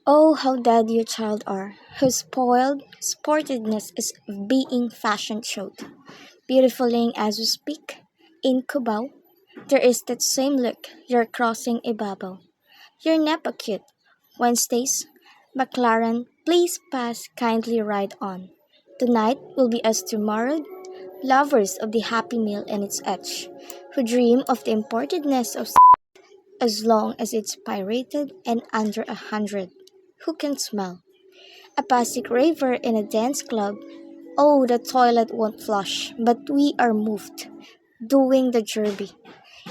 Oh, how dead you child are, whose spoiled sportedness is being fashion showed. Beautifuling as we speak, in Cubao, there is that same look, you're crossing Ibabaw. You're nepa cute. Wednesdays, McLaren, please pass, kindly ride on. Tonight will be us tomorrow, lovers of the happy meal and its edge, who dream of the importedness of as long as it's pirated and under 100. Who can smell? A basic raver in a dance club. Oh, the toilet won't flush, but we are moved. Doing the derby.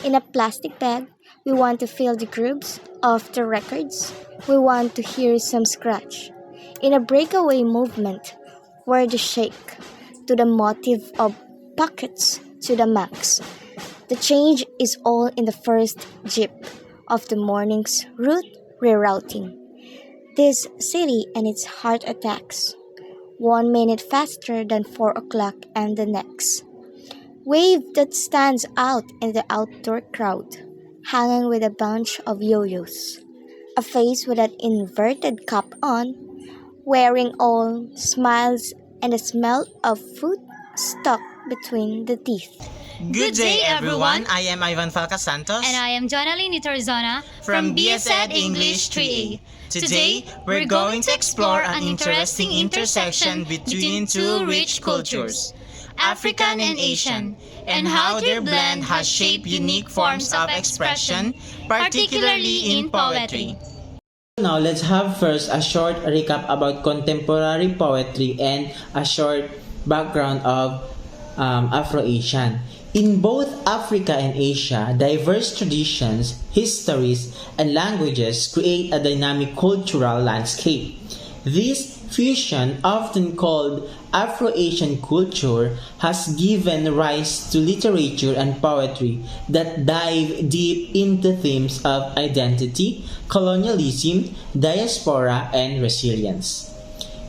In a plastic bag, we want to feel the grooves of the records. We want to hear some scratch. In a breakaway movement, where the shake to the motive of pockets to the max. The change is all in the first jeep of the morning's route rerouting. This city and its heart attacks. 1 minute faster than 4 o'clock and the next. Wave that stands out in the outdoor crowd, hanging with a bunch of yo-yos. A face with an inverted cap on, wearing all smiles and the smell of food stuck between the teeth. Good day, everyone. I am Ivan Falcasantos. And I am Jonalyn Tarazona from BSED English 3A. Today, we're going to explore an interesting intersection between two rich cultures, African and Asian, and how their blend has shaped unique forms of expression, particularly in poetry. Now, let's have first a short recap about contemporary poetry and a short background of Afro-Asian. In both Africa and Asia, diverse traditions, histories, and languages create a dynamic cultural landscape. This fusion, often called Afro-Asian culture, has given rise to literature and poetry that dive deep into themes of identity, colonialism, diaspora, and resilience.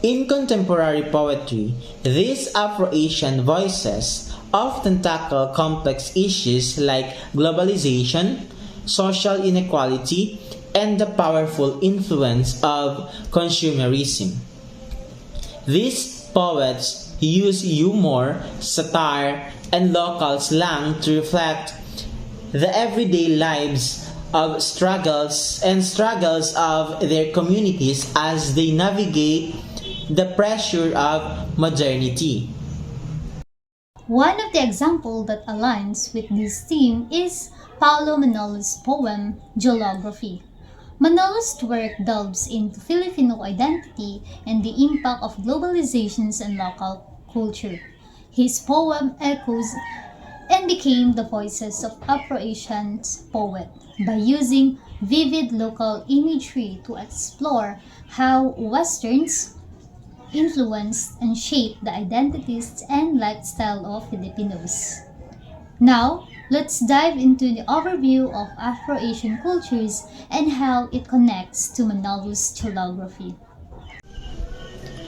In contemporary poetry, these Afro-Asian voices often tackle complex issues like globalization, social inequality, and the powerful influence of consumerism. These poets use humor, satire, and local slang to reflect the everyday lives of struggles of their communities as they navigate the pressure of modernity. One of the examples that aligns with this theme is Paolo Manolo's poem, Jolography. Manolo's work delves into Filipino identity and the impact of globalizations and local culture. His poem echoes and became the voices of Afro-Asian poets by using vivid local imagery to explore how Westerns influenced and shaped the identities and lifestyle of Filipinos. Now, let's dive into the overview of Afro-Asian cultures and how it connects to Manolo's Jolography.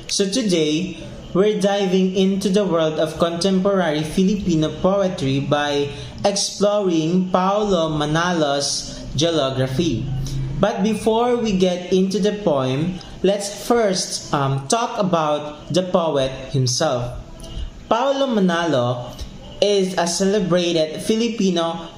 So today, we're diving into the world of contemporary Filipino poetry by exploring Paolo Manalo's Jolography. But before we get into the poem, let's first talk about the poet himself. Paolo Manalo is a celebrated Filipino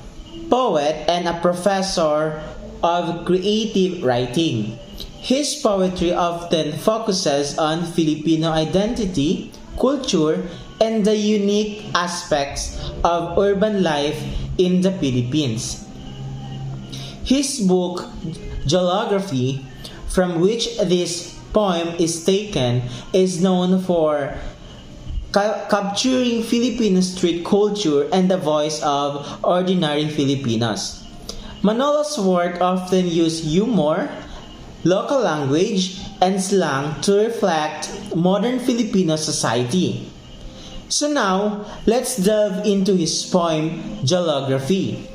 poet and a professor of creative writing. His poetry often focuses on Filipino identity, culture, and the unique aspects of urban life in the Philippines. His book, Jolography, from which this poem is taken, is known for capturing Filipino street culture and the voice of ordinary Filipinos. Manolo's work often use humor, local language, and slang to reflect modern Filipino society. So now, let's delve into his poem, Jolography.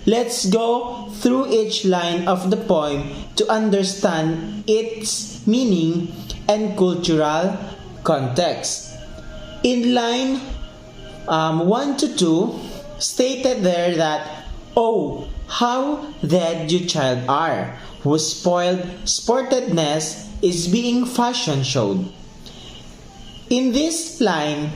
Let's go through each line of the poem to understand its meaning and cultural context. In line 1 to 2, stated there that, "Oh, how dead you child are, whose spoiled sportedness is being fashion showed. In this line,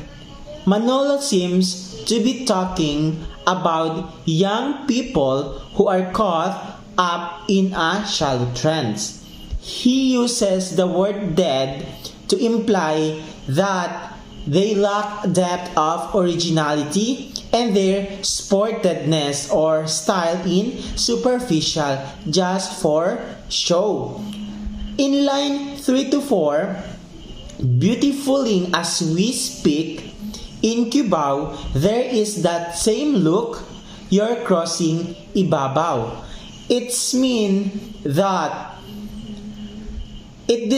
Manolo seems to be talking about young people who are caught up in a shallow trance. He uses the word dead to imply that they lack depth of originality and their sportedness or style in superficial just for show. In line 3 to 4, beautifuling as we speak, in Cubao, there is that same look, you're crossing ibabaw. It's mean that it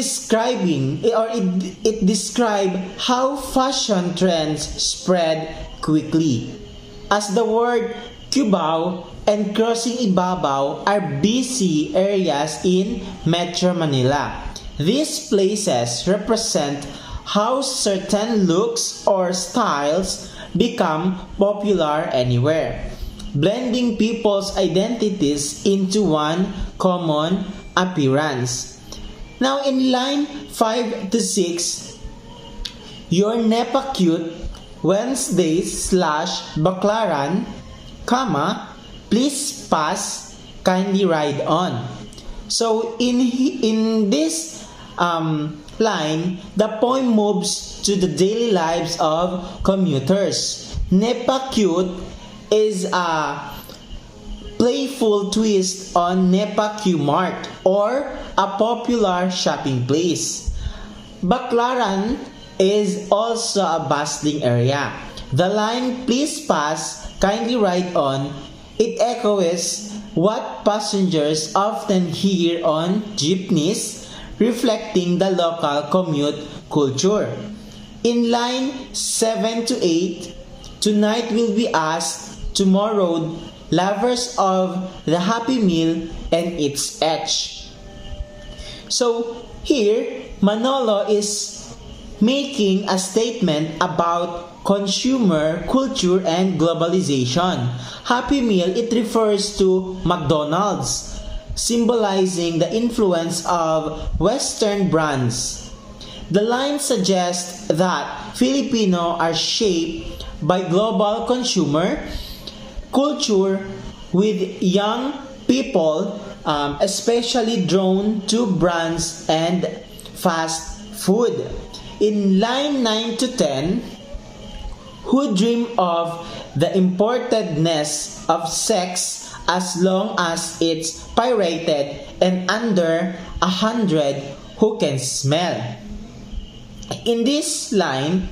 describe how fashion trends spread quickly. As the word Cubao and crossing ibabaw are busy areas in Metro Manila. These places represent how certain looks or styles become popular anywhere, blending people's identities into one common appearance. Now in line 5 to 6, your Nepa Cute Wednesdays / Baclaran, please pass, kindly ride on. So in this line, the poem moves to the daily lives of commuters. Nepa Cute is a playful twist on Nepa Q Mart or a popular shopping place. Baclaran is also a bustling area. The line please pass, kindly ride on, it echoes what passengers often hear on jeepneys, reflecting the local commute culture. In line 7 to 8, tonight will be us, tomorrow, lovers of the Happy Meal and its edge. So here, Manolo is making a statement about consumer culture and globalization. Happy Meal, it refers to McDonald's, symbolizing the influence of Western brands. The line suggests that Filipino are shaped by global consumer culture with young people especially drawn to brands and fast food. In line 9 to 10, who dream of the importedness of sex as long as it's pirated and under 100 who can smell. In this line,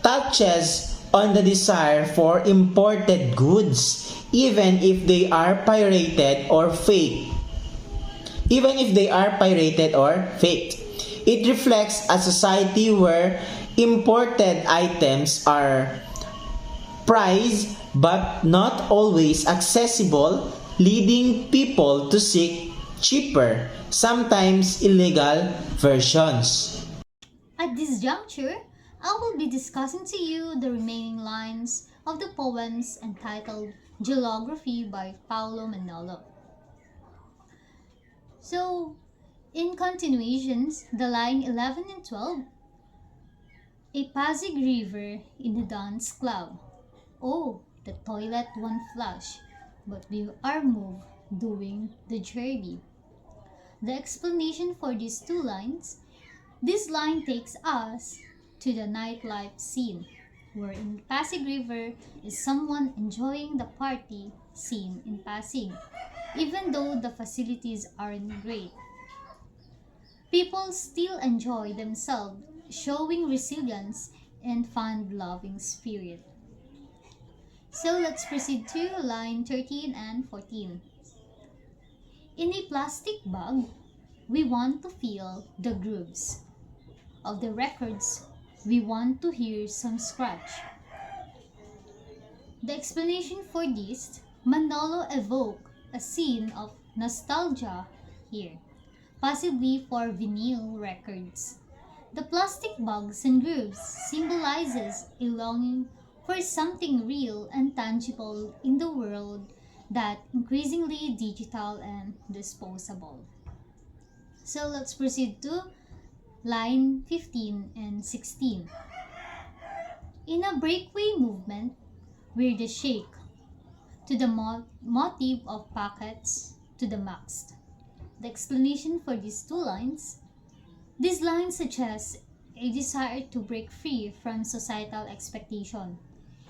touches on the desire for imported goods even if they are pirated or fake. It reflects a society where imported items are prized but not always accessible, leading people to seek cheaper, sometimes illegal versions. At this juncture, I will be discussing to you the remaining lines of the poems entitled Jolography by Paolo Manalo. So, in continuations, the line 11 and 12, a Pasig river in a dance club. Oh, the toilet one flush, but we are moved doing the journey. The explanation for these two lines, this line takes us to the nightlife scene, where in Pasig River is someone enjoying the party scene in Pasig, even though the facilities aren't great. People still enjoy themselves, showing resilience and fun-loving spirit. So let's proceed to line 13 and 14. In a plastic bag, we want to feel the grooves of the records. We want to hear some scratch. The explanation for this, Manolo evoked a scene of nostalgia here, possibly for vinyl records. The plastic bags and grooves symbolizes a longing for something real and tangible in the world that increasingly digital and disposable. So let's proceed to line 15 and 16. In a breakaway movement, we're the shake to the motive of pockets to the max. The explanation for these lines suggest a desire to break free from societal expectation,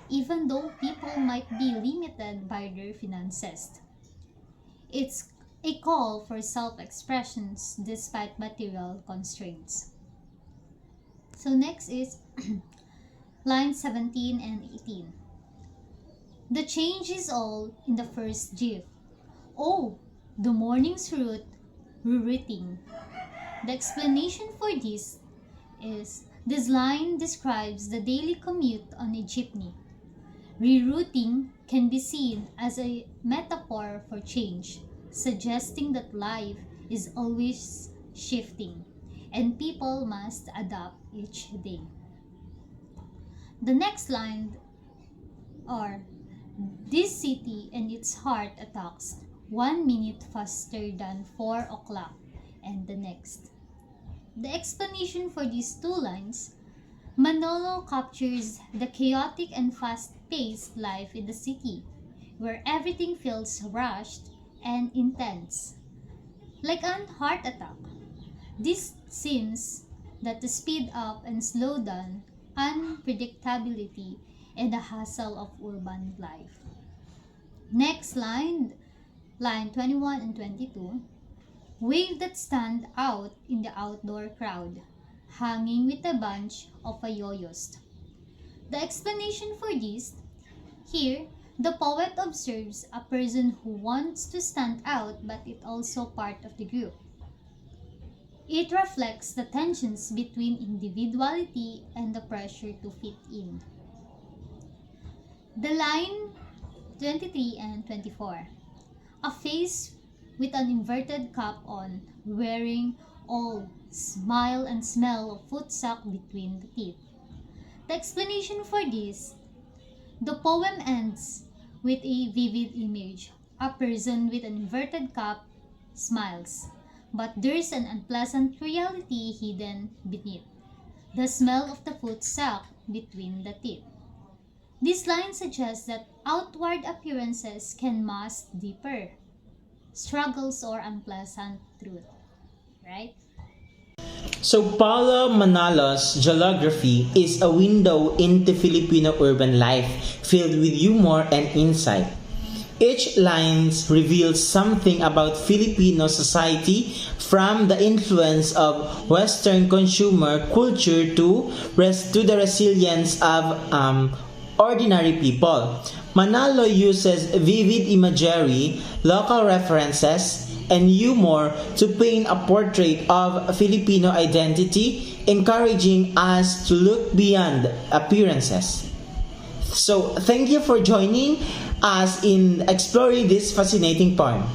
even though people might be limited by their finances. It's a call for self-expressions despite material constraints. So next is lines 17 and 18. The change is all in the first GIF. Oh, the morning's rerouting. The explanation for this is this line describes the daily commute on a jeepney. Rerouting can be seen as a metaphor for change, suggesting that life is always shifting and people must adapt each day. The next line are this city and its heart attacks 1 minute faster than 4 o'clock and the next. The explanation for these two lines, Manalo captures the chaotic and fast-paced life in the city, where everything feels rushed and intense, like an heart attack. This seems that the speed up and slow down, unpredictability, and the hustle of urban life. Next line 21 and 22, wave that stand out in the outdoor crowd, hanging with a bunch of yo-yos. The explanation for this, here, the poet observes a person who wants to stand out but is also part of the group. It reflects the tensions between individuality and the pressure to fit in. The line 23 and 24. A face with an inverted cap on, wearing all smile and smell of foot sock between the teeth. The explanation for this, the poem ends with a vivid image. A person with an inverted cap smiles, but there's an unpleasant reality hidden beneath. The smell of the foot sock between the teeth. This line suggests that outward appearances can mask deeper struggles or unpleasant truth, right? So Paolo Manalo's Jolography is a window into Filipino urban life filled with humor and insight. Each line reveals something about Filipino society, from the influence of Western consumer culture to the resilience of ordinary people. Manalo uses vivid imagery, local references, and humor to paint a portrait of Filipino identity, encouraging us to look beyond appearances. So, thank you for joining us in exploring this fascinating poem.